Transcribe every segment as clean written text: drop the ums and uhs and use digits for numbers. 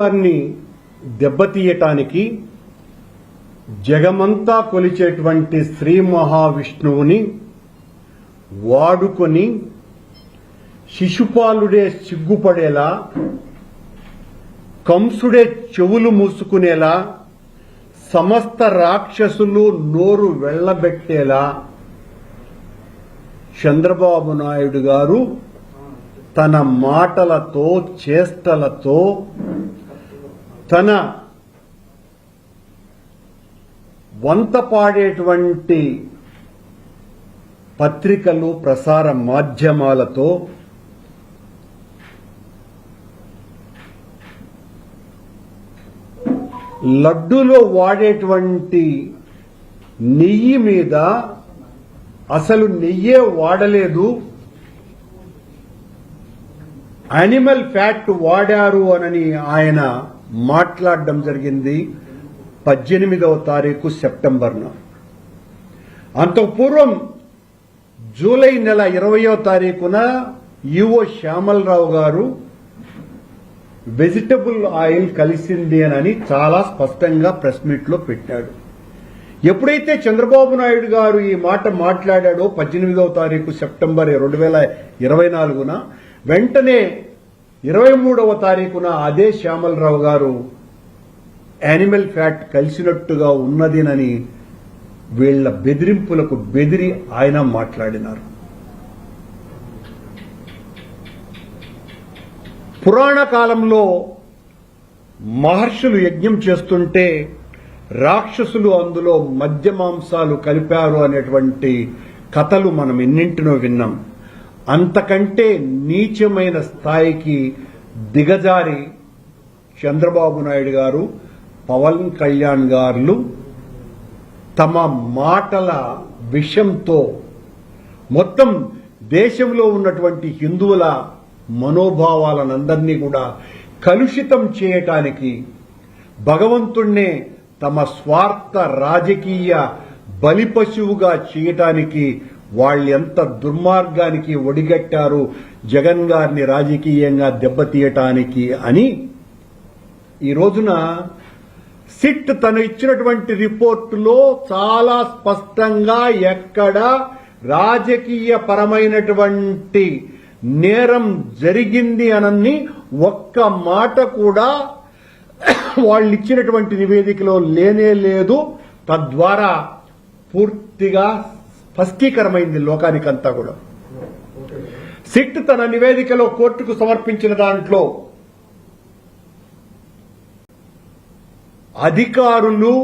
వారిని దెబ్బతీయటానికి జగమంతా కొలిచేటువంటి శ్రీ మహావిష్ణువుని వాడుకొని శిశుపాలుడే సిగ్గుపడేలా, కంసుడే చెవులు మూసుకునేలా, సమస్త రాక్షసులు నోరు వెళ్లబెట్టేలా చంద్రబాబు నాయుడు గారు తన మాటలతో, చేష్టలతో, తన వంత పాడేటువంటి పత్రికలు, ప్రసార మాధ్యమాలతో లడ్డూలో వాడేటువంటి నెయ్యి మీద అసలు నెయ్యే వాడలేదు, యానిమల్ ఫ్యాట్ వాడారు అని ఆయన మాట్లాడడం జరిగింది 18వ తారీఖు సెప్టెంబర్న. అంతకు పూర్వం జూలై నెల 20వ తారీఖున ఈవో శ్యామలరావు గారు వెజిటబుల్ ఆయిల్ కలిసింది అని చాలా స్పష్టంగా ప్రెస్ మీట్ లో పెట్టాడు. ఎప్పుడైతే చంద్రబాబు నాయుడు గారు ఈ మాట మాట్లాడాడో 18వ తారీఖు సెప్టెంబర్ 2024న, వెంటనే 23వ తారీఖున అదే శ్యామలరావు గారు యానిమల్ ఫ్యాట్ కలిసినట్టుగా ఉన్నదినని వీళ్ల బెదిరింపులకు బెదిరి ఆయన మాట్లాడినారు. పురాణ కాలంలో మహర్షులు యజ్ఞం చేస్తుంటే రాక్షసులు అందులో మద్య మాంసాలు కలిపారు అనేటువంటి కథలు మనం ఎన్నింటినో విన్నాం. అంతకంటే నీచమైన స్థాయికి దిగజారి చంద్రబాబు నాయుడు గారు, పవన్ కళ్యాణ్ గారు తమ మాటల విషంతో మొత్తం దేశంలో ఉన్నటువంటి హిందువుల మనోభావాలనందరినీ కూడా కలుషితం చేయటానికి, భగవంతుణ్ణే తమ స్వార్థ రాజకీయ బలిపశువుగా చేయటానికి వాళ్ళెంత దుర్మార్గానికి ఒడిగట్టారు జగన్ గారిని రాజకీయంగా దెబ్బతీయటానికి అని ఈ రోజున సిట్ తను ఇచ్చినటువంటి రిపోర్టులో చాలా స్పష్టంగా ఎక్కడ రాజకీయ పరమైనటువంటి నేరం జరిగింది అనని ఒక్క మాట కూడా వాళ్ళు ఇచ్చినటువంటి నివేదికలో లేనే లేదు. తద్వారా పూర్తిగా స్పష్టీకరమైంది లోకానికంతా కూడా. సిట్ తన నివేదికలో కోర్టుకు సమర్పించిన దాంట్లో అధికారులు,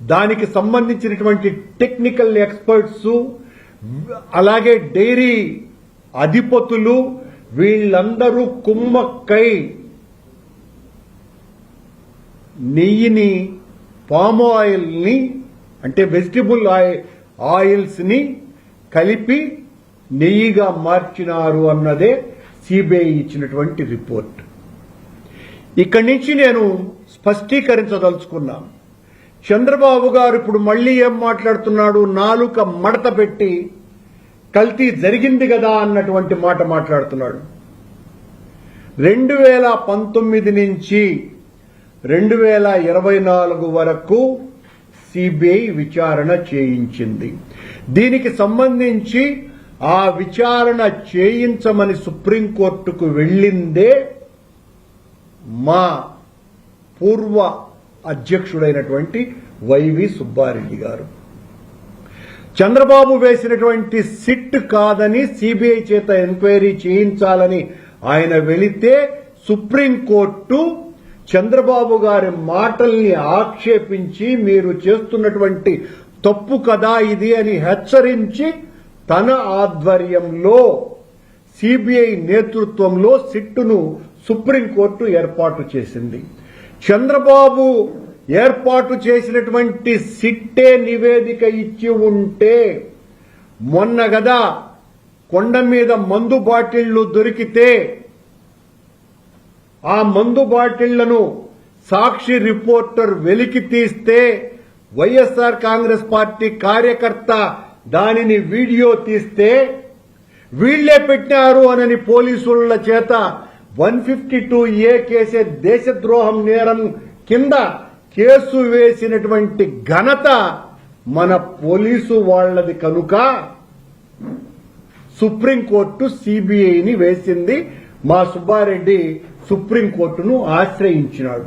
దానికి సంబంధించినటువంటి టెక్నికల్ ఎక్స్పర్ట్స్, అలాగే డైరీ అధిపతులు వీళ్ళందరూ కుమ్మక్కై నెయ్యిని, పామ్ ఆయిల్ ని, అంటే వెజిటబుల్ ఆయిల్స్ ని కలిపి నెయ్యిగా మార్చినారు అన్నదే సిబిఐ ఇచ్చినటువంటి రిపోర్ట్. ఇక్కడి నుంచి నేను స్పష్టీకరించదలుచుకున్నాను. చంద్రబాబు గారు ఇప్పుడు మళ్లీ ఏం మాట్లాడుతున్నాడు? నాలుక మడత పెట్టి కల్తీ జరిగింది కదా అన్నటువంటి మాట మాట్లాడుతున్నాడు. 2019 నుంచి 2024 వరకు సిబిఐ విచారణ చేయించింది. దీనికి సంబంధించి ఆ విచారణ చేయించమని సుప్రీంకోర్టుకు వెళ్లిందే మా పూర్వ అధ్యక్షుడైనటువంటి వైవి సుబ్బారెడ్డి గారు. చంద్రబాబు వేసినటువంటి సిట్ కాదని సిబిఐ చేత ఎంక్వైరీ చేయించాలని ఆయన వెళితే సుప్రీంకోర్టు చంద్రబాబు గారి మాటల్ని ఆక్షేపించి మీరు చేస్తున్నటువంటి తప్పు కదా ఇది అని హెచ్చరించి తన ఆధ్వర్యంలో సిబిఐ నేతృత్వంలో సిట్టును సుప్రీంకోర్టు ఏర్పాటు చేసింది. చంద్రబాబు ఏర్పాటు చేసినటువంటి సిట్టే నివేదిక ఇచ్చి ఉంటే మొన్న గదా కొండ మీద మందు బాటిళ్లు దొరికితే ఆ మందు బాటిళ్లను సాక్షి రిపోర్టర్ వెలికి తీస్తే వైఎస్ఆర్ కాంగ్రెస్ పార్టీ కార్యకర్త దానిని వీడియో తీస్తే వీళ్లే పెట్టారు అనని పోలీసుల చేత 152A కేసే దేశద్రోహం నేరం కింద కేసు వేసినటువంటి ఘనత మన పోలీసు వాళ్ళది కనుక సుప్రీంకోర్టు సిబిఐని వేసింది. మా సుబ్బారెడ్డి సుప్రీంకోర్టును ఆశ్రయించినాడు.